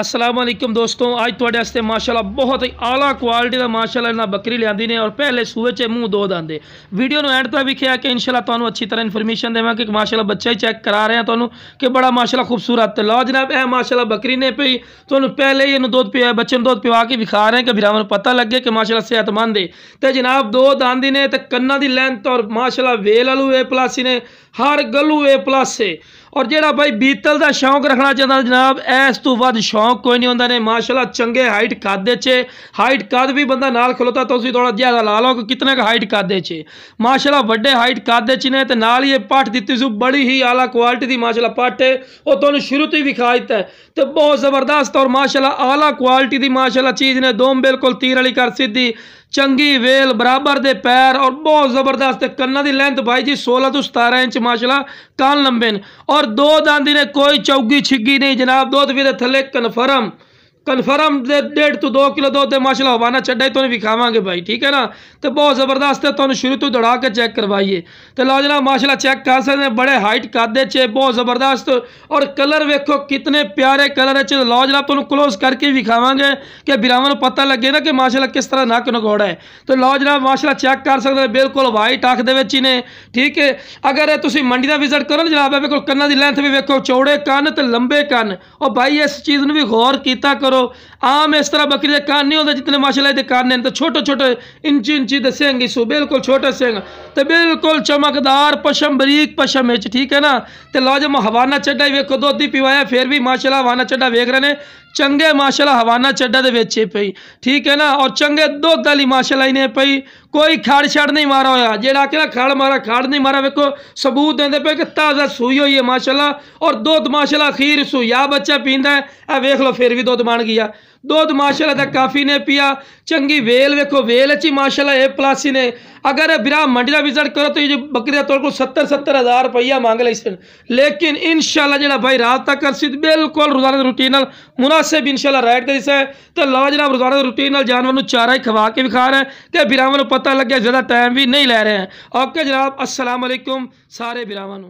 अस्सलाम वालेकुम दोस्तों, आज तुहाडे वास्ते माशाअल्लाह बहुत ही आला क्वालिटी का माशाअल्लाह ना बकरी लियांदी ने और पहले सूए च मूँह दो दांदे। वीडियो एंड तक वेखिया कि इंशाअल्लाह तुहानू अच्छी तरह इन्फॉर्मेशन देवांगे कि माशाअल्लाह बच्चा ही चेक करा रहे हैं तुहानू कि बड़ा माशाअल्लाह खूबसूरत। लो जनाब, यह माशाअल्लाह बकरी ने पई तुहानू पहले ही दुध पिया बच्चे नूं दुध पिवा के विखा रहे हैं कि भरावां नूं पता लगे कि माशाअल्लाह सेहतमंद है। तो जनाब दो दांदी ने तो कन्ना की लेंथ और माशाअल्लाह वेल वालू ए प्लस ने हर गलू ए प्लस है। और जेड़ा भाई बीतल का शौक रखना चाहता जनाब इस तो वध शौक कोई नहीं होंदा ने। माशाअल्लाह चंगे हाइट कादे चे, हाइट कद भी बंदा नाल खलोता तो थोड़ा ज्यादा ला लो कि कितने का हाइट कादे चे। माशाअल्लाह बड़े हाइट कादे च ने ते नाल ही पट दी सू बड़ी ही आला क्वालिटी की माशाअल्लाह पट है। वो तुहानू शुरू तो ही विखा दिता है तो बहुत जबरदस्त और माशाअल्लाह आला क्वालिटी की माशाअल्लाह चीज़ ने। दोम बिल्कुल तीर वाली कर सीधी चंगी वेल बराबर दे पैर और बहुत जबरदस्त कन्ना की लेंथ भाई जी 16 तो 17 इंच माशाअल्लाह कान लंबे ने। और दो दांदी ने कोई चौगी छिग्गी नहीं जनाब। दुध भी थले कन्फर्म 1.5 to 2 किलो दुध माशाअल्लाह हवाना चड्डा ही तुहानू विखावांगे भाई, ठीक है ना। तो बहुत जबरदस्त है, तुहानू शुरू तो दौड़ा के चेक करवाइए। तो लो जनाब माशाअल्लाह चेक कर सकते हैं, बड़े हाइट कादे चे बहुत जबरदस्त और कलर वेखो कितने प्यारे कलर है। लो जनाब तुहानू क्लोज करके विखावांगे कि बिरावां नूं पता लगे ना कि माशाअल्लाह किस तरह नक नगौड़ा है। तो लो जनाब माशाअल्लाह चेक कर सकते हैं, बिल्कुल वाइट अख दे विच ही ने, ठीक है। अगर तुसीं मंडी का विजिट करो ना जनाब बिल्कुल कन्ना की लेंथ भी वेखो चौड़े कन तो लंबे कन। और भाई इस चीज़ में भी गौर किया करो, आम इस तरह बकरी के कान नहीं होते जितने माशाअल्लाह के कान ने। तो छोटे छोटे इंची दे सिंग सू बिल्कुल छोटे सिंग तो बिल्कुल चमकदार पशम बरीक पशम है, ठीक है ना। तो लो जब हवाना चड्डा ही वेखो दुध ही पिवाया फिर भी माशाअल्लाह हवाना चड्डा वेख रहे हैं चंगे माशाअल्लाह हवाना चड्डा दे विच पई, ठीक है ना। और चंगे दुध वाली माशाअल्लाह इन्हें पई, कोई खड़ छड़ नहीं मारा होया। जेड़ा कि खड़ मारा खड़ नहीं मारा, वेखो सबूत देंदे पे कि ताज़ा सूई हुई है माशाअल्लाह। और दुध माशाअल्लाह अखीर सूया बच्चा पींदा है, वेख लो फिर भी दुध बन गया। दुध माशाअल्लाह दा काफ़ी ने पिया, चंगी वेल वेखो वेल ची माशाअल्लाह ए प्लस ने। अगर बिरा मंडी का विजिट करो तो ये बकरी का तौर को 70 हज़ार रुपया मांग ली सन, लेकिन इंशाअल्लाह जो भाई रात तक कर सी बिल्कुल रोजाना रूटीन मुनासिब इंशाअल्लाह रेट दे है। तो लो जनाब रोजाना रूटीन जानवर को चारा ही खवा के विखा रहे हैं कि बिरावां को पता लगे, ज़्यादा टाइम भी नहीं ले रहे हैं। ओके जनाब, अस्सलाम वालेकुम सारे बिरावां।